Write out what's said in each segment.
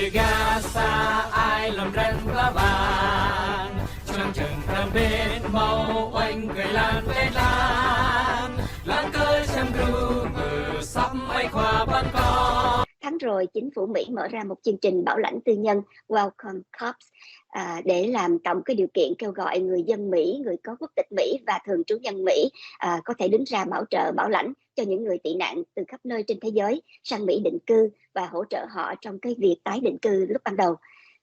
từ Gaza ai lòng rắn lá vàng trong trường tầm bên màu oanh cười lan lên lan cơ xem ru bờ sắp ấy qua ban con. Tháng rồi, chính phủ Mỹ mở ra một chương trình bảo lãnh tư nhân Welcome Corps để làm tổng cái điều kiện kêu gọi người dân Mỹ, người có quốc tịch Mỹ và thường trú nhân Mỹ có thể đứng ra bảo trợ bảo lãnh cho những người tị nạn từ khắp nơi trên thế giới sang Mỹ định cư và hỗ trợ họ trong cái việc tái định cư lúc ban đầu.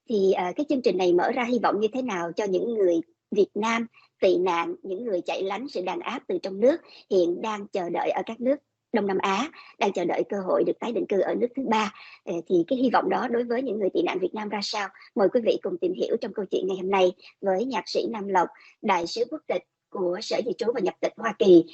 Thì cái chương trình này mở ra hy vọng như thế nào cho những người Việt Nam tị nạn, những người chạy lánh sự đàn áp từ trong nước hiện đang chờ đợi ở các nước Đông Nam Á, đang chờ đợi cơ hội được tái định cư ở nước thứ ba, thì cái hy vọng đó đối với những người tị nạn Việt Nam ra sao? Mời quý vị cùng tìm hiểu trong câu chuyện ngày hôm nay với nhạc sĩ Nam Lộc, đại sứ quốc tịch của Sở Di trú và Nhập tịch Hoa Kỳ.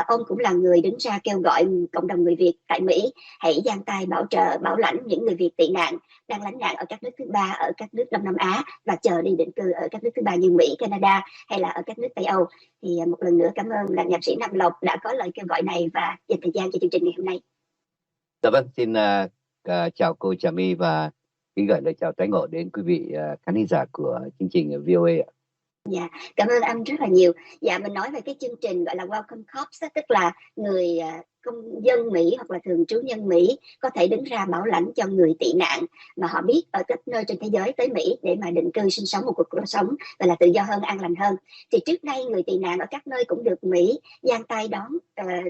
Ông cũng là người đứng ra kêu gọi cộng đồng người Việt tại Mỹ hãy giang tay bảo trợ bảo lãnh những người Việt tị nạn đang lánh nạn ở các nước thứ ba, ở các nước Đông Nam Á và chờ đi định cư ở các nước thứ ba như Mỹ, Canada hay là ở các nước Tây Âu. Thì một lần nữa cảm ơn nhạc sĩ Nam Lộc đã có lời kêu gọi này và dành thời gian cho chương trình ngày hôm nay. Dạ vâng, xin chào cô Trà My và kính gửi lời chào tái ngộ đến quý vị khán giả của chương trình VOA ạ. Dạ, cảm ơn anh rất là nhiều. Dạ, mình nói về cái chương trình gọi là Welcome Corps, tức là người công dân Mỹ hoặc là thường trú nhân Mỹ có thể đứng ra bảo lãnh cho người tị nạn mà họ biết ở các nơi trên thế giới tới Mỹ để mà định cư sinh sống một cuộc sống và là tự do hơn, an lành hơn. Thì trước đây người tị nạn ở các nơi cũng được Mỹ giang tay đón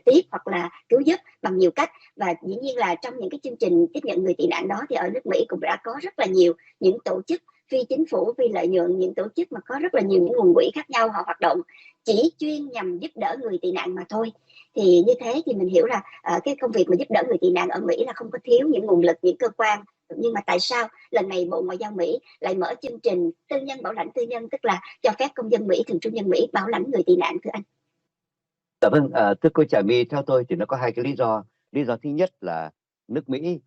tiếp hoặc là cứu giúp bằng nhiều cách, và dĩ nhiên là trong những cái chương trình tiếp nhận người tị nạn đó thì ở nước Mỹ cũng đã có rất là nhiều những tổ chức phi chính phủ, phi lợi nhuận, những tổ chức mà có rất là nhiều những nguồn quỹ khác nhau, họ hoạt động chỉ chuyên nhằm giúp đỡ người tị nạn mà thôi. Thì như thế thì mình hiểu là cái công việc mà giúp đỡ người tị nạn ở Mỹ là không có thiếu những nguồn lực, những cơ quan. Nhưng mà tại sao lần này Bộ Ngoại giao Mỹ lại mở chương trình tư nhân bảo lãnh tư nhân, tức là cho phép công dân Mỹ, thường trú nhân Mỹ bảo lãnh người tị nạn, thưa anh? Dạ vâng, thưa cô Trà My, theo tôi thì nó có hai cái lý do. Lý do thứ nhất là nước Mỹ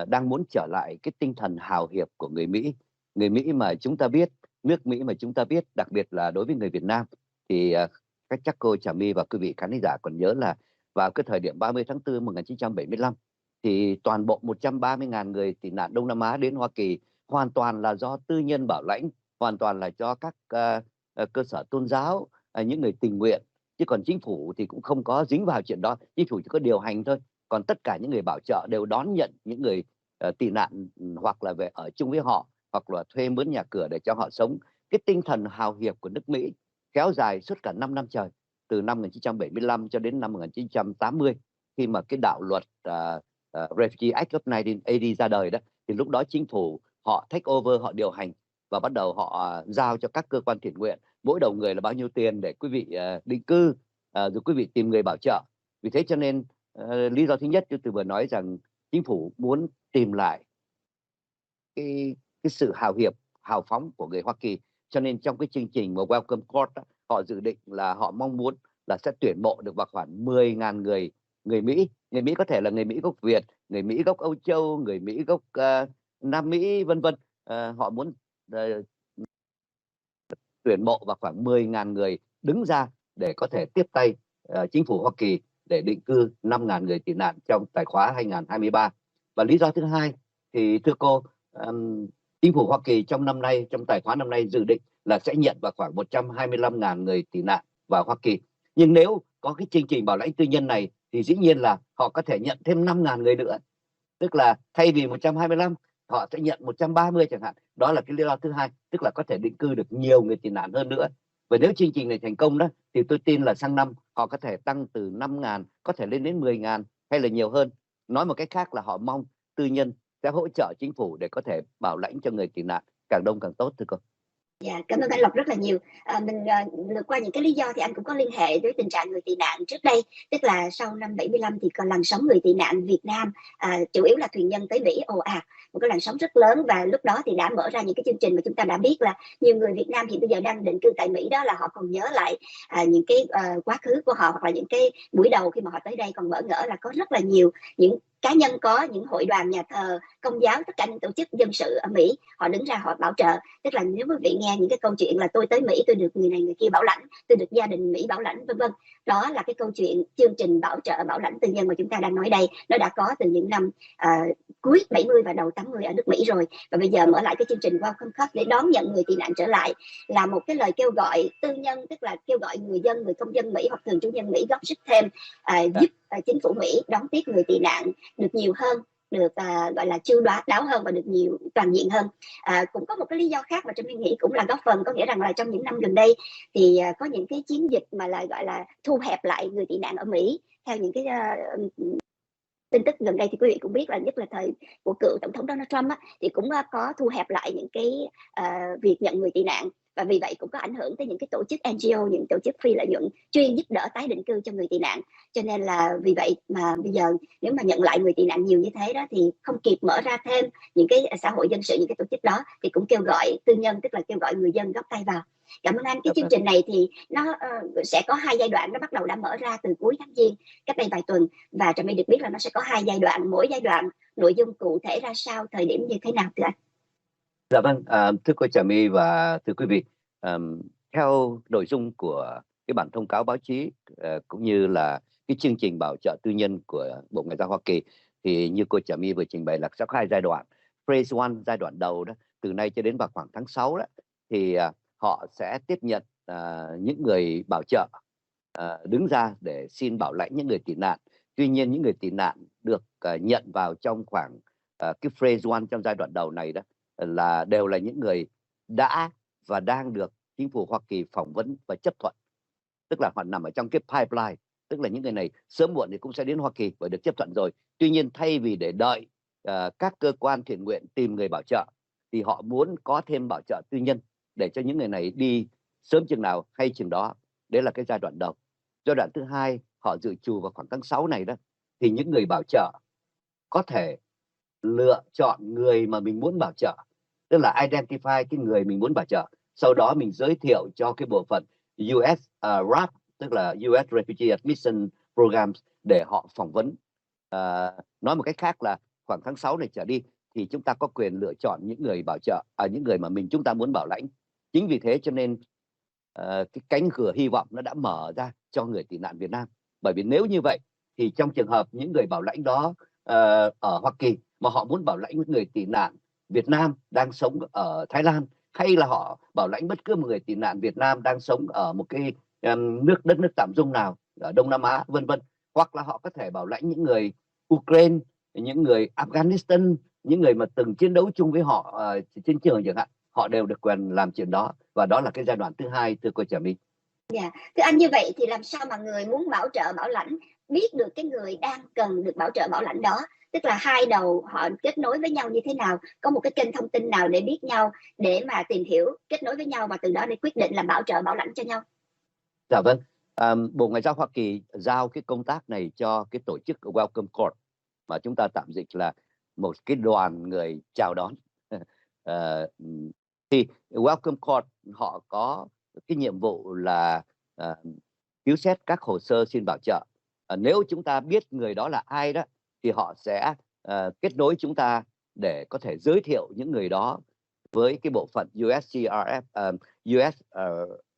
đang muốn trở lại cái tinh thần hào hiệp của người Mỹ. Người Mỹ mà chúng ta biết, nước Mỹ mà chúng ta biết, đặc biệt là đối với người Việt Nam thì chắc cô Trà My và quý vị khán giả còn nhớ là vào cái thời điểm 30 tháng 4 1975 thì toàn bộ 130.000 người tị nạn Đông Nam Á đến Hoa Kỳ hoàn toàn là do tư nhân bảo lãnh, hoàn toàn là do các cơ sở tôn giáo, những người tình nguyện, chứ còn chính phủ thì cũng không có dính vào chuyện đó. Chính phủ chỉ có điều hành thôi, còn tất cả những người bảo trợ đều đón nhận những người tị nạn hoặc là về ở chung với họ, hoặc là thuê mướn nhà cửa để cho họ sống. Cái tinh thần hào hiệp của nước Mỹ kéo dài suốt cả 5 năm trời, từ năm 1975 cho đến năm 1980, khi mà cái đạo luật Refugee Act of 1980 ra đời đó, thì lúc đó chính phủ họ take over, họ điều hành và bắt đầu họ giao cho các cơ quan thiện nguyện mỗi đầu người là bao nhiêu tiền để quý vị định cư, rồi quý vị tìm người bảo trợ. Vì thế cho nên lý do thứ nhất tôi vừa nói rằng chính phủ muốn tìm lại cái sự hào hiệp, hào phóng của người Hoa Kỳ. Cho nên trong cái chương trình mà Welcome Corps đó, họ dự định là họ mong muốn là sẽ tuyển mộ được vào khoảng 10.000 người Mỹ. Người Mỹ có thể là người Mỹ gốc Việt, người Mỹ gốc Âu Châu, người Mỹ gốc Nam Mỹ, vân vân. Họ muốn tuyển mộ vào khoảng 10.000 người đứng ra để có thể tiếp tay chính phủ Hoa Kỳ để định cư 5.000 người tị nạn trong tài khóa 2023. Và lý do thứ hai thì thưa cô, chính phủ Hoa Kỳ trong năm nay, trong tài khóa năm nay dự định là sẽ nhận vào khoảng 125.000 người tị nạn vào Hoa Kỳ. Nhưng nếu có cái chương trình bảo lãnh tư nhân này thì dĩ nhiên là họ có thể nhận thêm 5.000 người nữa. Tức là thay vì 125, họ sẽ nhận 130 chẳng hạn. Đó là cái lý do thứ hai, tức là có thể định cư được nhiều người tị nạn hơn nữa. Và nếu chương trình này thành công đó, thì tôi tin là sang năm họ có thể tăng từ 5.000, có thể lên đến 10.000 hay là nhiều hơn. Nói một cách khác là họ mong tư nhân sẽ hỗ trợ chính phủ để có thể bảo lãnh cho người tị nạn càng đông càng tốt, thưa cô. Dạ, cảm ơn anh Lộc rất là nhiều. Mình lượt qua những cái lý do thì anh cũng có liên hệ với tình trạng người tị nạn trước đây, tức là sau năm 75 thì còn làn sóng người tị nạn Việt Nam chủ yếu là thuyền nhân tới Mỹ ồ ạt, một cái làn sóng rất lớn, và lúc đó thì đã mở ra những cái chương trình mà chúng ta đã biết là nhiều người Việt Nam hiện bây giờ đang định cư tại Mỹ đó là họ còn nhớ lại những cái quá khứ của họ, hoặc là những cái buổi đầu khi mà họ tới đây còn bỡ ngỡ là có rất là nhiều những cá nhân có, những hội đoàn, nhà thờ, công giáo, tất cả những tổ chức dân sự ở Mỹ họ đứng ra họ bảo trợ. Tức là nếu quý vị nghe những cái câu chuyện là tôi tới Mỹ tôi được người này người kia bảo lãnh, tôi được gia đình Mỹ bảo lãnh vân vân, đó là cái câu chuyện chương trình bảo trợ bảo lãnh tư nhân mà chúng ta đang nói đây. Nó đã có từ những năm cuối 70 và đầu 80 ở nước Mỹ rồi, và bây giờ mở lại cái chương trình Welcome Corps để đón nhận người tị nạn trở lại là một cái lời kêu gọi tư nhân, tức là kêu gọi người dân, người công dân Mỹ hoặc thường trú nhân Mỹ góp sức thêm, giúp chính phủ Mỹ đón tiếp người tị nạn được nhiều hơn, được gọi là chu đáo hơn và được nhiều toàn diện hơn. Cũng có một cái lý do khác mà Trâm nghĩ cũng là góp phần, có nghĩa rằng là trong những năm gần đây thì có những cái chiến dịch mà lại gọi là thu hẹp lại người tị nạn ở Mỹ. Theo những cái tin tức gần đây thì quý vị cũng biết là nhất là thời của cựu tổng thống Donald Trump thì cũng có thu hẹp lại những cái việc nhận người tị nạn, và vì vậy cũng có ảnh hưởng tới những cái tổ chức NGO, những tổ chức phi lợi nhuận chuyên giúp đỡ tái định cư cho người tị nạn. Cho nên là vì vậy mà bây giờ nếu mà nhận lại người tị nạn nhiều như thế đó thì không kịp mở ra thêm những cái xã hội dân sự, những cái tổ chức đó, thì cũng kêu gọi tư nhân, tức là kêu gọi người dân góp tay vào. Cảm ơn anh. Cái chương trình này thì nó sẽ có 2 giai đoạn, nó bắt đầu đã mở ra từ cuối tháng Giêng cách đây vài tuần, và Trâm được biết là nó sẽ có 2 giai đoạn, mỗi giai đoạn nội dung cụ thể ra sao, thời điểm như thế nào thưa anh? Dạ vâng, thưa cô Trà My và thưa quý vị, theo nội dung của cái bản thông cáo báo chí cũng như là cái chương trình bảo trợ tư nhân của Bộ Ngoại giao Hoa Kỳ, thì như cô Trà My vừa trình bày là sẽ có 2 giai đoạn. Phase 1, giai đoạn đầu đó, từ nay cho đến vào khoảng tháng 6 đó, thì họ sẽ tiếp nhận những người bảo trợ đứng ra để xin bảo lãnh những người tị nạn. Tuy nhiên những người tị nạn được nhận vào trong khoảng cái phase 1 trong giai đoạn đầu này đó là đều là những người đã và đang được chính phủ Hoa Kỳ phỏng vấn và chấp thuận, tức là họ nằm ở trong cái pipeline, tức là những người này sớm muộn thì cũng sẽ đến Hoa Kỳ và được chấp thuận rồi. Tuy nhiên thay vì để đợi các cơ quan thiện nguyện tìm người bảo trợ thì họ muốn có thêm bảo trợ tư nhân để cho những người này đi sớm chừng nào hay chừng đó. Đấy là cái giai đoạn đầu. Giai đoạn thứ hai họ dự trù vào khoảng tháng 6 này đó, thì những người bảo trợ có thể lựa chọn người mà mình muốn bảo trợ, tức là identify cái người mình muốn bảo trợ, sau đó mình giới thiệu cho cái bộ phận US RAP, tức là US Refugee Admission Programs, để họ phỏng vấn. Nói một cách khác là khoảng tháng 6 này trở đi thì chúng ta có quyền lựa chọn những người bảo trợ, những người mà chúng ta muốn bảo lãnh. Chính vì thế cho nên cái cánh cửa hy vọng nó đã mở ra cho người tị nạn Việt Nam. Bởi vì nếu như vậy thì trong trường hợp những người bảo lãnh đó ở Hoa Kỳ mà họ muốn bảo lãnh những người tị nạn Việt Nam đang sống ở Thái Lan, hay là họ bảo lãnh bất cứ một người tị nạn Việt Nam đang sống ở một cái đất nước tạm dung nào ở Đông Nam Á vân vân, hoặc là họ có thể bảo lãnh những người Ukraine, những người Afghanistan, những người mà từng chiến đấu chung với họ trên trường chẳng hạn, họ đều được quyền làm chuyện đó. Và đó là cái giai đoạn thứ hai, thưa cô Trà My. Dạ, thưa anh, như vậy thì làm sao mà người muốn bảo trợ bảo lãnh biết được cái người đang cần được bảo trợ bảo lãnh đó? Tức là hai đầu họ kết nối với nhau như thế nào? Có một cái kênh thông tin nào để biết nhau, để mà tìm hiểu, kết nối với nhau và từ đó để quyết định là bảo trợ bảo lãnh cho nhau? Dạ vâng, Bộ Ngoại giao Hoa Kỳ giao cái công tác này cho cái tổ chức Welcome Corps, mà chúng ta tạm dịch là một cái đoàn người chào đón. Thì Welcome Corps họ có cái nhiệm vụ là cứu xét các hồ sơ xin bảo trợ. Nếu chúng ta biết người đó là ai đó thì họ sẽ kết nối chúng ta để có thể giới thiệu những người đó với cái bộ phận USCRF, US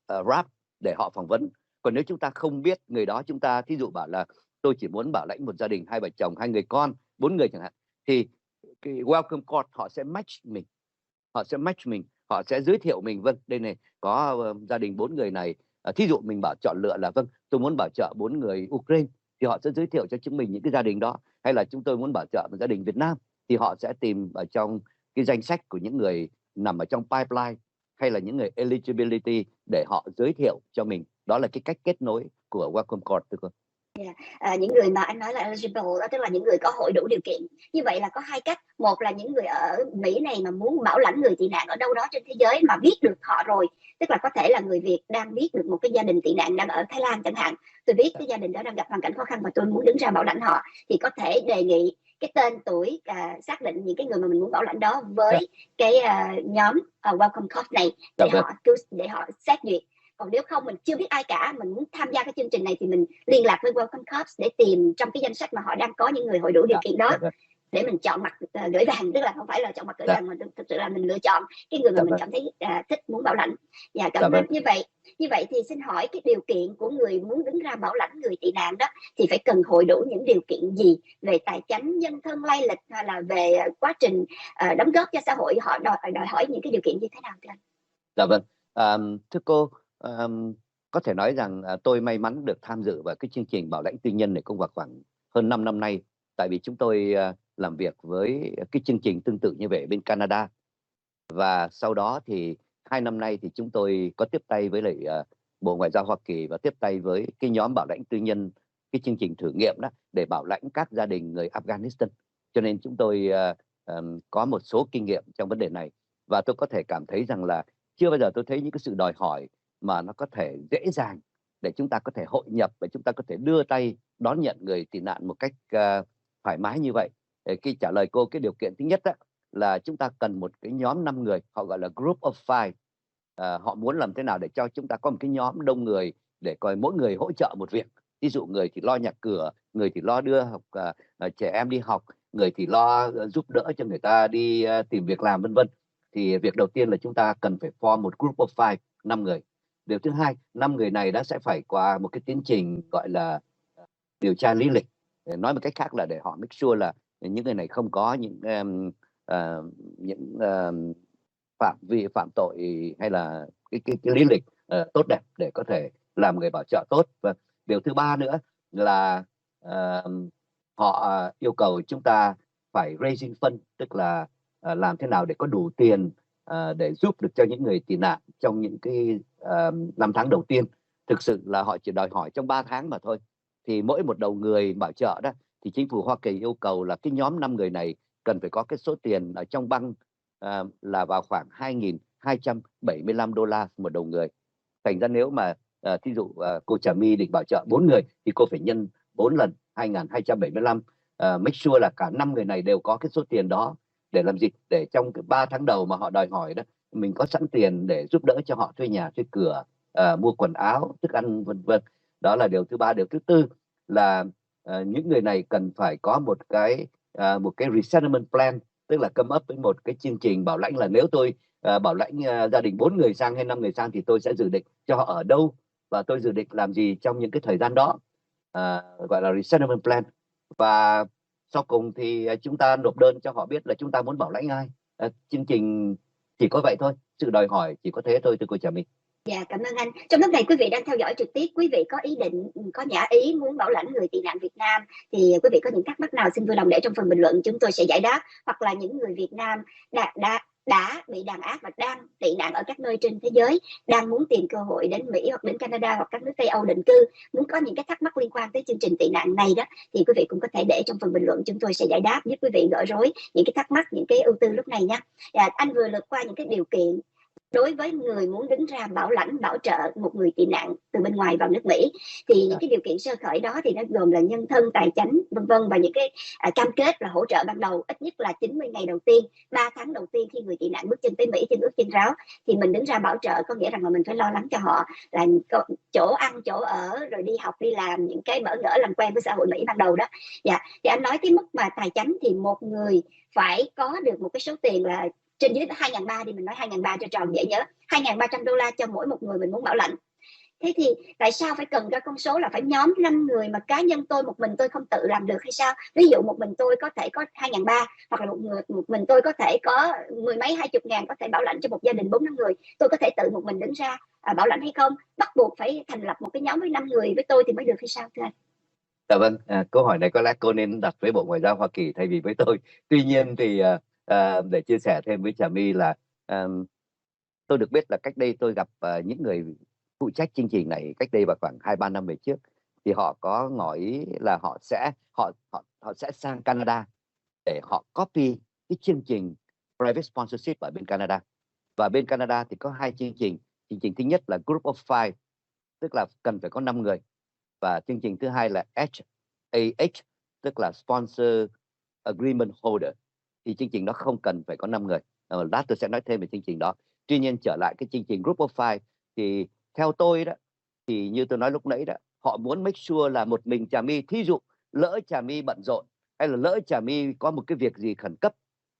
RAP để họ phỏng vấn. Còn nếu chúng ta không biết người đó, chúng ta thí dụ bảo là tôi chỉ muốn bảo lãnh một gia đình, 2 vợ chồng, 2 người con, 4 người chẳng hạn, thì cái Welcome Corps họ sẽ match mình, họ sẽ giới thiệu mình. Vâng, đây này có gia đình 4 người này, thí dụ mình bảo chọn lựa là vâng tôi muốn bảo trợ 4 người Ukraine thì họ sẽ giới thiệu cho chúng mình những cái gia đình đó, hay là chúng tôi muốn bảo trợ một gia đình Việt Nam thì họ sẽ tìm ở trong cái danh sách của những người nằm ở trong pipeline hay là những người eligibility để họ giới thiệu cho mình. Đó là cái cách kết nối của Welcome Corps, thưa cô. Những người mà anh nói là eligible đó, tức là những người có hội đủ điều kiện. Như vậy là có 2 cách. Một là những người ở Mỹ này mà muốn bảo lãnh người tị nạn ở đâu đó trên thế giới mà biết được họ rồi, tức là có thể là người Việt đang biết được một cái gia đình tị nạn đang ở Thái Lan chẳng hạn, tôi biết cái gia đình đó đang gặp hoàn cảnh khó khăn và tôi muốn đứng ra bảo lãnh họ, thì có thể đề nghị cái tên tuổi, xác định những cái người mà mình muốn bảo lãnh đó với cái nhóm Welcome Corps này để họ xét duyệt. Còn nếu không mình chưa biết ai cả, mình muốn tham gia cái chương trình này thì mình liên lạc với Welcome Corps để tìm trong cái danh sách mà họ đang có những người hội đủ điều kiện đó, để mình chọn mặt gửi vàng, tức là không phải là chọn mặt gửi vàng mà thực sự là mình lựa chọn cái người mà mình cảm thấy thích muốn bảo lãnh. Dạ, cảm ơn. Như vậy thì xin hỏi cái điều kiện của người muốn đứng ra bảo lãnh người tị nạn đó thì phải cần hội đủ những điều kiện gì về tài chánh, nhân thân, lai lịch, hay là về quá trình đóng góp cho xã hội, họ đòi hỏi những cái điều kiện như thế nào thưa anh? Dạ vâng, thưa cô, có thể nói rằng tôi may mắn được tham dự vào cái chương trình bảo lãnh tư nhân này cũng vào khoảng hơn 5 năm nay, tại vì chúng tôi làm việc với cái chương trình tương tự như vậy bên Canada, và sau đó thì 2 năm nay thì chúng tôi có tiếp tay với lại Bộ Ngoại giao Hoa Kỳ và tiếp tay với cái nhóm bảo lãnh tư nhân, cái chương trình thử nghiệm đó để bảo lãnh các gia đình người Afghanistan, cho nên chúng tôi có một số kinh nghiệm trong vấn đề này, và tôi có thể cảm thấy rằng là chưa bao giờ tôi thấy những cái sự đòi hỏi mà nó có thể dễ dàng để chúng ta có thể hội nhập và chúng ta có thể đưa tay đón nhận người tị nạn một cách thoải mái như vậy. Để khi trả lời cô, cái điều kiện thứ nhất đó là chúng ta cần một cái nhóm 5 người, họ gọi là group of five. Họ muốn làm thế nào để cho chúng ta có một cái nhóm đông người để coi mỗi người hỗ trợ một việc. Ví dụ người thì lo nhà cửa, người thì lo đưa trẻ em đi học, người thì lo giúp đỡ cho người ta đi tìm việc làm, vân vân. Thì việc đầu tiên là chúng ta cần phải form một group of five, 5 người. Điều thứ hai, 5 người này đã sẽ phải qua một cái tiến trình gọi là điều tra lý lịch. Nói một cách khác là để họ make sure là những người này không có những phạm tội hay là cái lý lịch tốt đẹp để có thể làm người bảo trợ tốt. Và điều thứ ba nữa là họ yêu cầu chúng ta phải raising fund, tức là làm thế nào để có đủ tiền để giúp được cho những người tị nạn trong những cái 5 tháng đầu tiên. Thực sự là họ chỉ đòi hỏi trong 3 tháng mà thôi. Thì mỗi một đầu người bảo trợ đó thì chính phủ Hoa Kỳ yêu cầu là cái nhóm 5 người này cần phải có cái số tiền ở trong băng là vào khoảng 2.275 đô la một đầu người. Thành ra nếu mà thí dụ cô Trà My định bảo trợ 4 người thì cô phải nhân 4 lần 2.275, make sure là cả 5 người này đều có cái số tiền đó. Để làm gì? Để trong cái 3 tháng đầu mà họ đòi hỏi đó, mình có sẵn tiền để giúp đỡ cho họ thuê nhà, thuê cửa, mua quần áo, thức ăn, vân vân. Đó là điều thứ ba. Điều thứ tư là những người này cần phải có một cái resettlement plan, tức là come up với một cái chương trình bảo lãnh là nếu tôi bảo lãnh gia đình 4 người sang hay 5 người sang thì tôi sẽ dự định cho họ ở đâu và tôi dự định làm gì trong những cái thời gian đó, gọi là resettlement plan. Và sau cùng thì chúng ta nộp đơn cho họ biết là chúng ta muốn bảo lãnh ai. Chương trình chỉ có vậy thôi, sự đòi hỏi chỉ có thế thôi, thưa cô Trà My. Dạ, cảm ơn anh. Trong lúc này quý vị đang theo dõi trực tiếp, quý vị có ý định, có nhã ý muốn bảo lãnh người tị nạn Việt Nam thì quý vị có những thắc mắc nào xin vui lòng để trong phần bình luận, chúng tôi sẽ giải đáp. Hoặc là những người Việt Nam đã bị đàn áp và đang tị nạn ở các nơi trên thế giới, đang muốn tìm cơ hội đến Mỹ hoặc đến Canada hoặc các nước Tây Âu định cư, muốn có những cái thắc mắc liên quan tới chương trình tị nạn này đó, thì quý vị cũng có thể để trong phần bình luận, chúng tôi sẽ giải đáp, giúp quý vị gỡ rối những cái thắc mắc, những cái ưu tư lúc này nha. Anh vừa lượt qua những cái điều kiện đối với người muốn đứng ra bảo lãnh bảo trợ một người tị nạn từ bên ngoài vào nước Mỹ. Thì những cái điều kiện sơ khởi đó thì nó gồm là nhân thân, tài chánh, vân vân, và những cái cam kết là hỗ trợ ban đầu ít nhất là 90 ngày đầu tiên, 3 tháng đầu tiên khi người tị nạn bước chân tới Mỹ trên bước chân ráo thì mình đứng ra bảo trợ, có nghĩa rằng là mình phải lo lắng cho họ là chỗ ăn, chỗ ở, rồi đi học, đi làm, những cái bỡ ngỡ làm quen với xã hội Mỹ ban đầu đó. Dạ, thì anh nói cái mức mà tài chánh thì một người phải có được một cái số tiền là trên dưới 2.300 thì mình nói 2.300 cho tròn dễ nhớ, 2.300 đô la cho mỗi một người mình muốn bảo lãnh. Thế thì tại sao phải cần ra con số là phải nhóm 5 người mà cá nhân tôi một mình tôi không tự làm được hay sao? Ví dụ một mình tôi có thể có 2.300 hoặc là một mình tôi có thể có 10 mấy 20 ngàn có thể bảo lãnh cho một gia đình 4-5 người. Tôi có thể tự một mình đứng ra bảo lãnh hay không? Bắt buộc phải thành lập một cái nhóm với 5 người với tôi thì mới được hay sao thưa anh? Dạ vâng, câu hỏi này có lẽ cô nên đặt với Bộ Ngoại giao Hoa Kỳ thay vì với tôi. Tuy nhiên thì để chia sẻ thêm với Trà My là tôi được biết là cách đây tôi gặp những người phụ trách chương trình này cách đây vào khoảng 2-3 năm về trước, thì họ có ngỏ ý là họ sẽ sang Canada để họ copy cái chương trình private sponsorship ở bên Canada. Và bên Canada thì có 2 chương trình. Chương trình thứ nhất là group of five, tức là cần phải có 5 người. Và chương trình thứ hai là SAH, tức là Sponsor Agreement Holder. Thì chương trình đó không cần phải có 5 người. Lát tôi sẽ nói thêm về chương trình đó. Tuy nhiên trở lại cái chương trình Group of Five thì theo tôi đó, thì như tôi nói lúc nãy đó, họ muốn make sure là một mình Trà My, thí dụ lỡ Trà My bận rộn hay là lỡ Trà My có một cái việc gì khẩn cấp,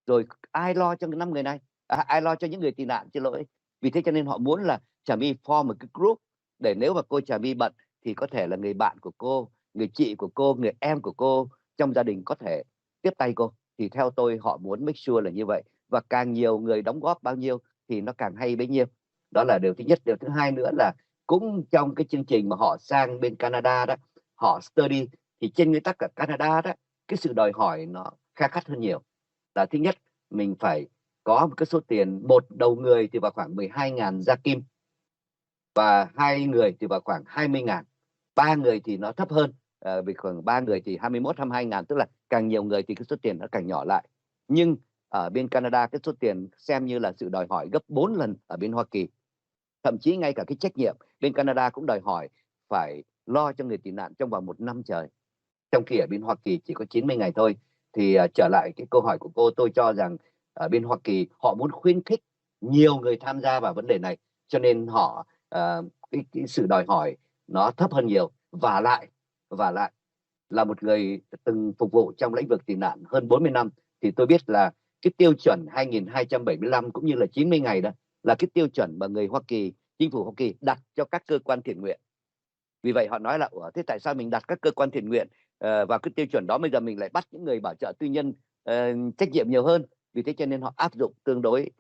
rồi ai lo cho 5 người này, ai lo cho những người tị nạn, xin lỗi. Vì thế cho nên họ muốn là Trà My form một cái group để nếu mà cô Trà My bận thì có thể là người bạn của cô, người chị của cô, người em của cô trong gia đình có thể tiếp tay cô. Thì theo tôi họ muốn make sure là như vậy, và càng nhiều người đóng góp bao nhiêu thì nó càng hay bấy nhiêu. Đó là điều thứ nhất. Điều thứ hai nữa là cũng trong cái chương trình mà họ sang bên Canada đó, họ study, thì trên nguyên tắc ở Canada đó, cái sự đòi hỏi nó khá khắt hơn nhiều. Là thứ nhất, mình phải có một cái số tiền, một đầu người thì vào khoảng 12.000 gia kim, và 2 người thì vào khoảng 20.000, 3 người thì nó thấp hơn, vì khoảng 3 người thì 21-22.000, tức là càng nhiều người thì cái số tiền nó càng nhỏ lại. Nhưng ở bên Canada cái số tiền xem như là sự đòi hỏi gấp 4 lần ở bên Hoa Kỳ. Thậm chí ngay cả cái trách nhiệm bên Canada cũng đòi hỏi phải lo cho người tị nạn trong vòng 1 năm trời, trong khi ở bên Hoa Kỳ chỉ có 90 ngày thôi. Thì trở lại cái câu hỏi của cô, tôi cho rằng ở bên Hoa Kỳ họ muốn khuyến khích nhiều người tham gia vào vấn đề này, cho nên họ cái sự đòi hỏi nó thấp hơn nhiều. Và lại là một người từng phục vụ trong lĩnh vực tị nạn hơn 40 năm thì tôi biết là cái tiêu chuẩn 2275 cũng như là 90 ngày đó là cái tiêu chuẩn mà người Hoa Kỳ, chính phủ Hoa Kỳ đặt cho các cơ quan thiện nguyện. Vì vậy họ nói là thế tại sao mình đặt các cơ quan thiện nguyện vào cái tiêu chuẩn đó, bây giờ mình lại bắt những người bảo trợ tư nhân trách nhiệm nhiều hơn. Vì thế cho nên họ áp dụng tương đối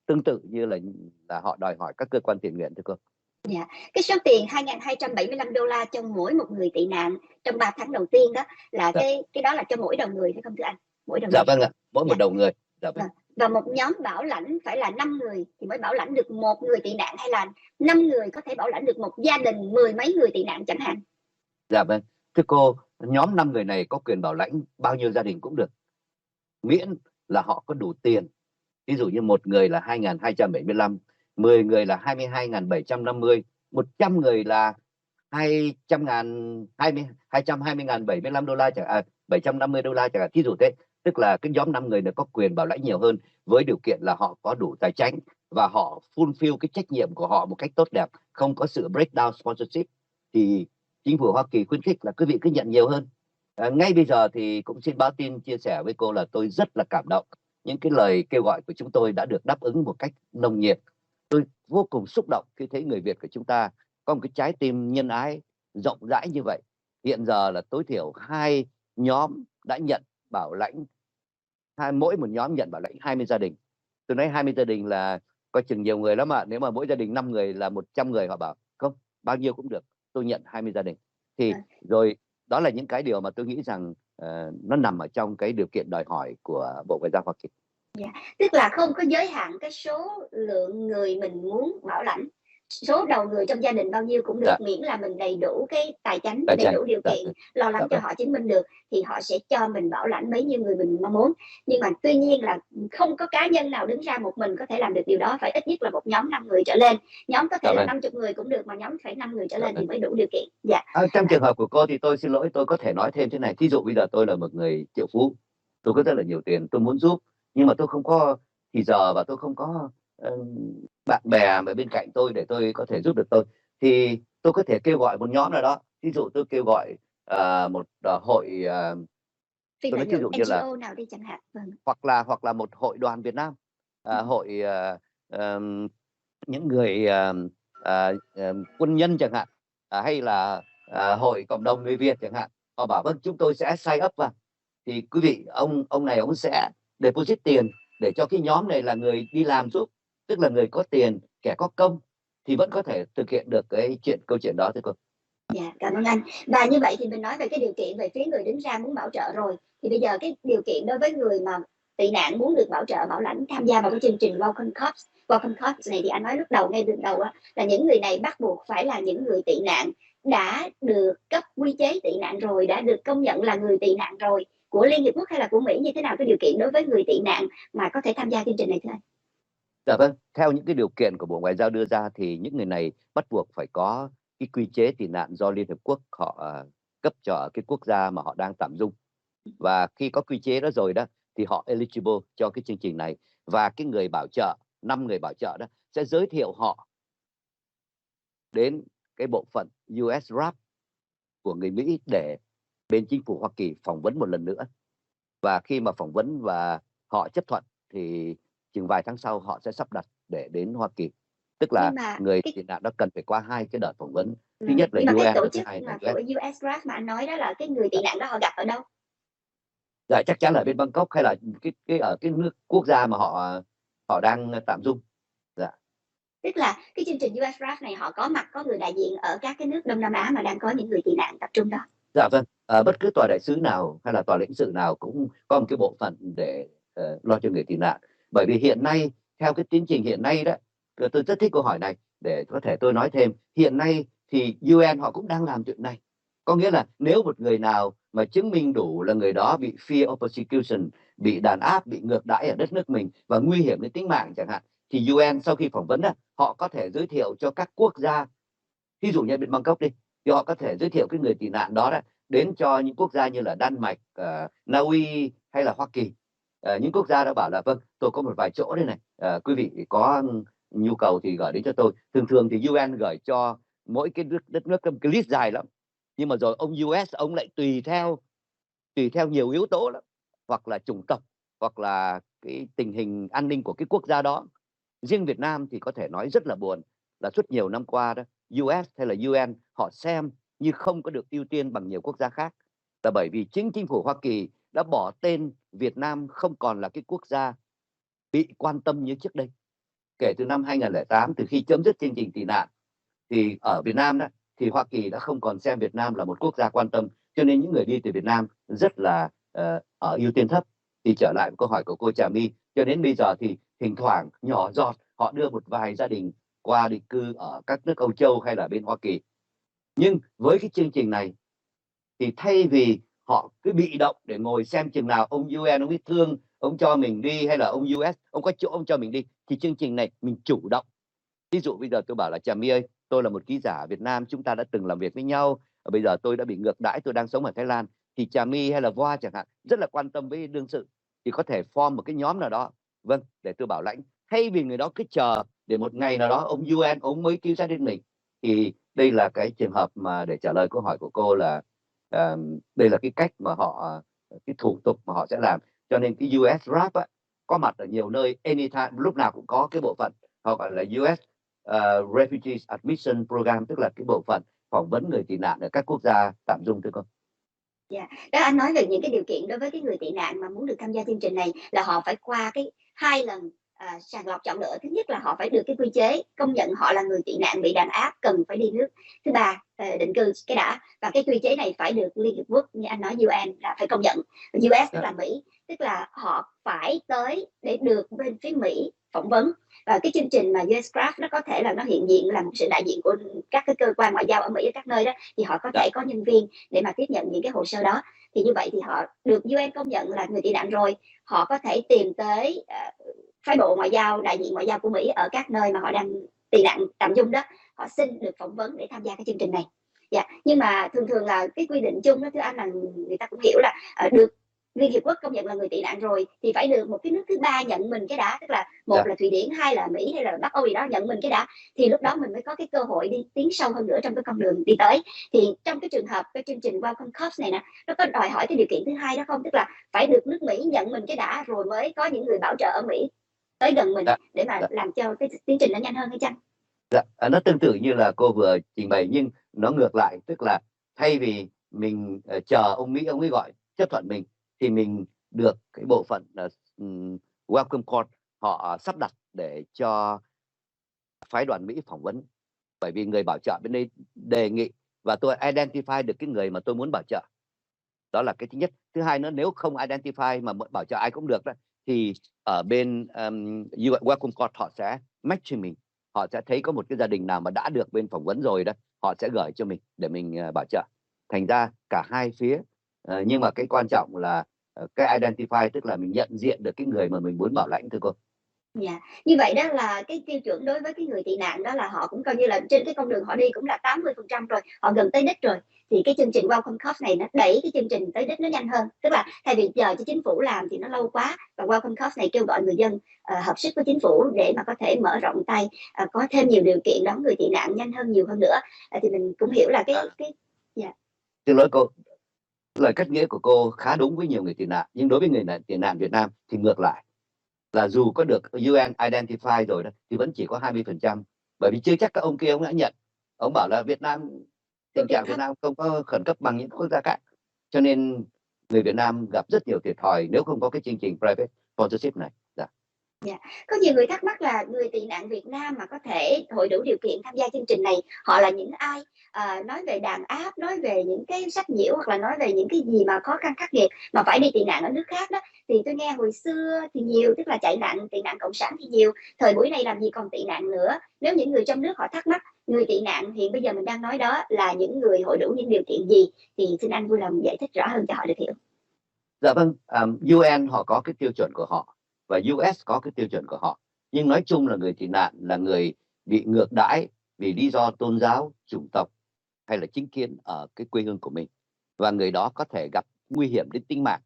tương tự như là họ đòi hỏi các cơ quan thiện nguyện, thưa cô. Dạ. Cái số tiền 2.275 đô la cho mỗi một người tị nạn trong 3 tháng đầu tiên đó là Dạ. cái đó là cho mỗi đầu người phải không thưa anh? Mỗi đầu Dạ người. vâng ạ, mỗi Dạ. một đầu người. Dạ vâng. Và một nhóm bảo lãnh phải là 5 người thì mới bảo lãnh được một người tị nạn, hay là 5 người có thể bảo lãnh được một gia đình 10 mấy người tị nạn chẳng hạn? Dạ vâng. Thưa cô, nhóm 5 người này có quyền bảo lãnh bao nhiêu gia đình cũng được, miễn là họ có đủ tiền. Ví dụ như một người là 2.275, 10 người là 22.750, 100 người là 220.075 đô la chẳng hạn, 750 đô la chẳng hạn, thí dụ thế. Tức là cái nhóm 5 người này có quyền bảo lãnh nhiều hơn, với điều kiện là họ có đủ tài chính và họ fulfill cái trách nhiệm của họ một cách tốt đẹp, không có sự breakdown sponsorship. Thì chính phủ Hoa Kỳ khuyến khích là quý vị cứ nhận nhiều hơn. Ngay bây giờ thì cũng xin báo tin chia sẻ với cô là tôi rất là cảm động. Những cái lời kêu gọi của chúng tôi đã được đáp ứng một cách nồng nhiệt. Tôi vô cùng xúc động khi thấy người Việt của chúng ta có một cái trái tim nhân ái rộng rãi như vậy. Hiện giờ là tối thiểu 2 nhóm đã nhận bảo lãnh, mỗi một nhóm nhận bảo lãnh 20 gia đình. Tôi nói 20 gia đình là coi chừng nhiều người lắm ạ. Nếu mà mỗi gia đình 5 người là 100 người, họ bảo không, bao nhiêu cũng được, tôi nhận 20 gia đình. Thì rồi đó là những cái điều mà tôi nghĩ rằng nó nằm ở trong cái điều kiện đòi hỏi của Bộ Ngoại giao Hoa Kỳ. Yeah. Tức là không có giới hạn cái số lượng người mình muốn bảo lãnh, số đầu người trong gia đình bao nhiêu cũng được, miễn là mình đầy đủ cái tài chính, đầy đủ điều kiện lo lắng cho họ chứng minh được thì họ sẽ cho mình bảo lãnh bấy nhiêu người mình mong muốn. Nhưng mà tuy nhiên là không có cá nhân nào đứng ra một mình có thể làm được điều đó, phải ít nhất là một nhóm 5 người trở lên. Nhóm có thể là 50 người cũng được, mà nhóm phải 5 người trở lên thì mới đủ điều kiện. Dạ. Trong trường hợp của cô thì tôi xin lỗi, tôi có thể nói thêm thế này. Thí dụ bây giờ tôi là một người triệu phú, tôi có rất là nhiều tiền, tôi muốn giúp, nhưng mà tôi không có thì giờ và tôi không có bạn bè mà bên cạnh tôi để tôi có thể giúp được tôi, thì tôi có thể kêu gọi một nhóm nào đó. Ví dụ tôi kêu gọi một hội tôi nói ví dụ như là nào đi chẳng hạn. hoặc là một hội đoàn Việt Nam, hội những người quân nhân chẳng hạn, hay là hội cộng đồng người Việt chẳng hạn. Họ bảo vâng, chúng tôi sẽ sign up vào, thì quý vị ông này ông sẽ deposit tiền để cho cái nhóm này là người đi làm giúp, tức là người có tiền, kẻ có công thì vẫn có thể thực hiện được cái câu chuyện đó, thưa cô. Dạ, cảm ơn anh. Và như vậy thì mình nói về cái điều kiện về phía người đứng ra muốn bảo trợ rồi, thì bây giờ cái điều kiện đối với người mà tị nạn muốn được bảo trợ bảo lãnh tham gia vào cái chương trình Welcome Corps này, thì anh nói lúc đầu, ngay từ đầu á, là những người này bắt buộc phải là những người tị nạn đã được cấp quy chế tị nạn rồi, đã được công nhận là người tị nạn rồi, của Liên Hiệp Quốc hay là của Mỹ, như thế nào cái điều kiện đối với người tị nạn mà có thể tham gia chương trình này thưa anh? Dạ vâng, theo những cái điều kiện của Bộ Ngoại giao đưa ra thì những người này bắt buộc phải có cái quy chế tị nạn do Liên Hợp Quốc họ cấp cho cái quốc gia mà họ đang tạm dung. Và khi có quy chế đó rồi đó thì họ eligible cho cái chương trình này. Và cái người bảo trợ, 5 người bảo trợ đó sẽ giới thiệu họ đến cái bộ phận US Rap của người Mỹ để bên chính phủ Hoa Kỳ phỏng vấn một lần nữa. Và khi mà phỏng vấn và họ chấp thuận thì chừng vài tháng sau họ sẽ sắp đặt để đến Hoa Kỳ. Tức là Nhưng mà người tị nạn đó cần phải qua 2 cái đợt phỏng vấn. Thứ nhưng nhất là mà cái UN, tổ thứ chức hai là mà US. của US Draft mà anh nói đó là cái người tị nạn đó họ gặp ở đâu? Dạ, chắc chắn là bên Bangkok hay là cái ở cái nước quốc gia mà họ đang tạm dung. Dạ. Tức là cái chương trình US Draft này họ có mặt, có người đại diện ở các cái nước Đông Nam Á mà đang có những người tị nạn tập trung đó. Dạ vâng, bất cứ tòa đại sứ nào hay là tòa lãnh sự nào cũng có một cái bộ phận để lo cho người tị nạn. Bởi vì hiện nay, theo cái tiến trình hiện nay đó, tôi rất thích câu hỏi này để có thể tôi nói thêm. Hiện nay thì UN họ cũng đang làm chuyện này. Có nghĩa là nếu một người nào mà chứng minh đủ là người đó bị fear of persecution, bị đàn áp, bị ngược đãi ở đất nước mình và nguy hiểm đến tính mạng chẳng hạn, thì UN sau khi phỏng vấn đó, họ có thể giới thiệu cho các quốc gia, ví dụ như bên Bangkok đi, thì họ có thể giới thiệu cái người tị nạn đó đến cho những quốc gia như là Đan Mạch, Na Uy hay là Hoa Kỳ. Những quốc gia đó bảo là vâng, tôi có một vài chỗ đây này, quý vị có nhu cầu thì gửi đến cho tôi. Thường thường thì UN gửi cho mỗi cái đất nước cái list dài lắm, nhưng mà rồi ông US ông lại tùy theo nhiều yếu tố lắm, hoặc là chủng tộc, hoặc là cái tình hình an ninh của cái quốc gia đó. Riêng Việt Nam thì có thể nói rất là buồn là suốt nhiều năm qua đó, US hay là UN họ xem như không có được ưu tiên bằng nhiều quốc gia khác, là bởi vì chính phủ Hoa Kỳ đã bỏ tên Việt Nam không còn là cái quốc gia bị quan tâm như trước đây. Kể từ năm 2008, từ khi chấm dứt chương trình tị nạn, thì ở Việt Nam đó thì Hoa Kỳ đã không còn xem Việt Nam là một quốc gia quan tâm, cho nên những người đi từ Việt Nam rất là ở ưu tiên thấp. Thì trở lại với câu hỏi của cô Trà My, cho đến bây giờ thì thỉnh thoảng nhỏ giọt họ đưa một vài gia đình qua định cư ở các nước Âu Châu hay là bên Hoa Kỳ. Nhưng với cái chương trình này thì thay vì họ cứ bị động để ngồi xem chừng nào ông UN ông biết thương, ông cho mình đi, hay là ông US ông có chỗ ông cho mình đi, thì chương trình này mình chủ động. Ví dụ bây giờ tôi bảo là Trà My ơi, tôi là một ký giả ở Việt Nam, chúng ta đã từng làm việc với nhau, bây giờ tôi đã bị ngược đãi, tôi đang sống ở Thái Lan, thì Trà My hay là Voa chẳng hạn rất là quan tâm với đương sự, thì có thể form một cái nhóm nào đó, vâng, để tôi bảo lãnh, thay vì người đó cứ chờ để một ngày nào đó ông UN ông mới cứu sát đến mình. Thì đây là cái trường hợp mà để trả lời câu hỏi của cô là đây là cái cách mà họ, cái thủ tục mà họ sẽ làm. Cho nên cái US Rap á, có mặt ở nhiều nơi, anytime, lúc nào cũng có cái bộ phận họ gọi là US Refugees Admission Program, tức là cái bộ phận phỏng vấn người tị nạn ở các quốc gia tạm dung, thưa cô. Dạ. Đó, anh nói về những cái điều kiện đối với cái người tị nạn mà muốn được tham gia chương trình này là họ phải qua cái 2 lần sàng lọc chọn lựa. Thứ nhất là họ phải được cái quy chế công nhận họ là người tị nạn bị đàn áp, cần phải đi nước thứ ba định cư cái đã, và cái quy chế này phải được Liên Hiệp Quốc, như anh nói UN là phải công nhận. US tức là Mỹ, tức là họ phải tới để được bên phía Mỹ phỏng vấn. Và cái chương trình mà US Craft nó có thể là nó hiện diện là một sự đại diện của các cái cơ quan ngoại giao ở Mỹ ở các nơi đó, thì họ có thể có nhân viên để mà tiếp nhận những cái hồ sơ đó. Thì như vậy thì họ được UN công nhận là người tị nạn rồi, họ có thể tìm tới phái bộ ngoại giao, đại diện ngoại giao của Mỹ ở các nơi mà họ đang tị nạn tạm dung đó, họ xin được phỏng vấn để tham gia cái chương trình này. Dạ. Nhưng mà thường thường là cái quy định chung đó thưa anh, là người ta cũng hiểu là được Liên Hiệp Quốc công nhận là người tị nạn rồi thì phải được một cái nước thứ ba nhận mình cái đã, tức là một là Thụy Điển, hai là Mỹ hay là Bắc Âu gì đó nhận mình cái đã, thì lúc đó mình mới có cái cơ hội đi tiến sâu hơn nữa trong cái con đường đi tới. Thì trong cái trường hợp cái chương trình Welcome Corps này nè, nó có đòi hỏi cái điều kiện thứ hai đó không, tức là phải được nước Mỹ nhận mình cái đã rồi mới có những người bảo trợ ở Mỹ tới gần mình để mà làm cho cái tiến trình nó nhanh hơn hay chăng? Dạ, nó tương tự như là cô vừa trình bày nhưng nó ngược lại, tức là thay vì mình chờ ông Mỹ ông ấy gọi chấp thuận mình, thì mình được cái bộ phận Welcome Corps họ sắp đặt để cho phái đoàn Mỹ phỏng vấn. Bởi vì người bảo trợ bên đây đề nghị và tôi identify được cái người mà tôi muốn bảo trợ. Đó là cái thứ nhất. Thứ hai nữa, nếu không identify mà bảo trợ ai cũng được đó, thì ở bên Welcome Corps họ sẽ match cho mình. Họ sẽ thấy có một cái gia đình nào mà đã được bên phỏng vấn rồi đó, họ sẽ gửi cho mình để mình bảo trợ. Thành ra cả hai phía, nhưng mà cái quan trọng là cái identify, tức là mình nhận diện được cái người mà mình muốn bảo lãnh, thưa cô. Dạ. Như vậy đó là cái tiêu chuẩn đối với cái người tị nạn đó là họ cũng coi như là trên cái con đường họ đi cũng là 80% rồi, họ gần tới đích rồi. Thì cái chương trình Welcome Corps này nó đẩy cái chương trình tới đích nó nhanh hơn. Tức là thay vì chờ cho chính phủ làm thì nó lâu quá, và Welcome Corps này kêu gọi người dân hợp sức với chính phủ để mà có thể mở rộng tay, có thêm nhiều điều kiện đón người tị nạn nhanh hơn, nhiều hơn nữa. Thì mình cũng hiểu là cái dạ. Xin lỗi cô, lời cắt nghĩa của cô khá đúng với nhiều người tị nạn, nhưng đối với người tị nạn Việt Nam thì ngược lại, là dù có được UN identify rồi đó thì vẫn chỉ có 20%, bởi vì chưa chắc các ông kia ông đã nhận. Ông bảo là Việt Nam, tình trạng Việt Nam không có khẩn cấp bằng những quốc gia khác, cho nên người Việt Nam gặp rất nhiều thiệt thòi nếu không có cái chương trình private sponsorship này. Dạ. Dạ. Có nhiều người thắc mắc là người tị nạn Việt Nam mà có thể hội đủ điều kiện tham gia chương trình này, họ là những ai? Nói về đàn áp, nói về những cái sách nhiễu, hoặc là nói về những cái gì mà khó khăn khắc nghiệt mà phải đi tị nạn ở nước khác đó, thì tôi nghe hồi xưa thì nhiều, tức là chạy nạn, tị nạn cộng sản thì nhiều, thời buổi này làm gì còn tị nạn nữa. Nếu những người trong nước họ thắc mắc người tị nạn hiện bây giờ mình đang nói đó là những người hội đủ những điều kiện gì, thì xin anh vui lòng giải thích rõ hơn cho họ được hiểu. Dạ vâng, UN họ có cái tiêu chuẩn của họ và US có cái tiêu chuẩn của họ, nhưng nói chung là người tị nạn là người bị ngược đãi vì lý do tôn giáo, chủng tộc hay là chính kiến ở cái quê hương của mình, và người đó có thể gặp nguy hiểm đến tính mạng,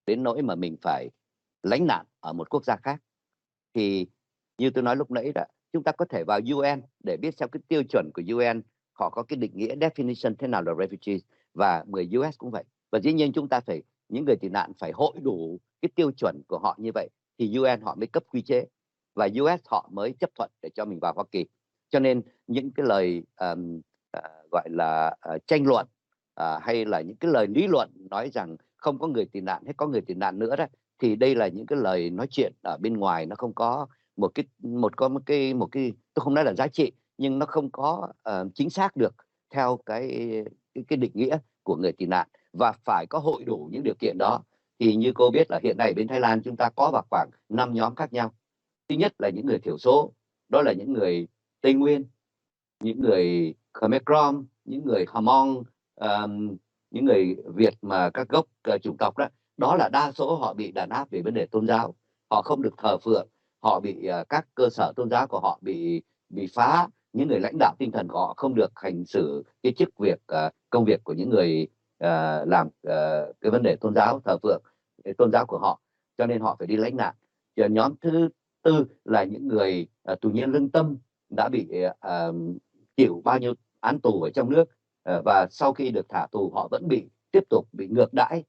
đến nỗi mà mình phải lánh nạn ở một quốc gia khác. Thì như tôi nói lúc nãy đó, chúng ta có thể vào UN để biết xem cái tiêu chuẩn của UN họ có cái định nghĩa definition thế nào là refugees, và 10 US cũng vậy. Và dĩ nhiên chúng ta phải, những người tị nạn phải hội đủ cái tiêu chuẩn của họ như vậy thì UN họ mới cấp quy chế và US họ mới chấp thuận để cho mình vào Hoa Kỳ. Cho nên những cái lời gọi là tranh luận hay là những cái lời lý luận nói rằng không có người tị nạn hay có người tị nạn nữa đó, thì đây là những cái lời nói chuyện ở bên ngoài, nó không có một cái tôi không nói là giá trị, nhưng nó không có chính xác được theo cái định nghĩa của người tị nạn, và phải có hội đủ những điều kiện đó. Thì như cô biết là hiện nay bên Thái Lan chúng ta có vào khoảng 5 nhóm khác nhau. Thứ nhất là những người thiểu số, đó là những người Tây Nguyên, những người Khmer Krom, những người Hmong, những người Việt mà các gốc chủng tộc đó, đó là đa số họ bị đàn áp về vấn đề tôn giáo, họ không được thờ phượng, họ bị các cơ sở tôn giáo của họ bị phá, những người lãnh đạo tinh thần của họ không được hành xử cái chức việc công việc của những người làm cái vấn đề tôn giáo, thờ phượng cái tôn giáo của họ, cho nên họ phải đi lánh nạn. Và nhóm thứ tư là những người tù nhân lương tâm đã bị chịu bao nhiêu án tù ở trong nước, và sau khi được thả tù họ vẫn tiếp tục bị ngược đãi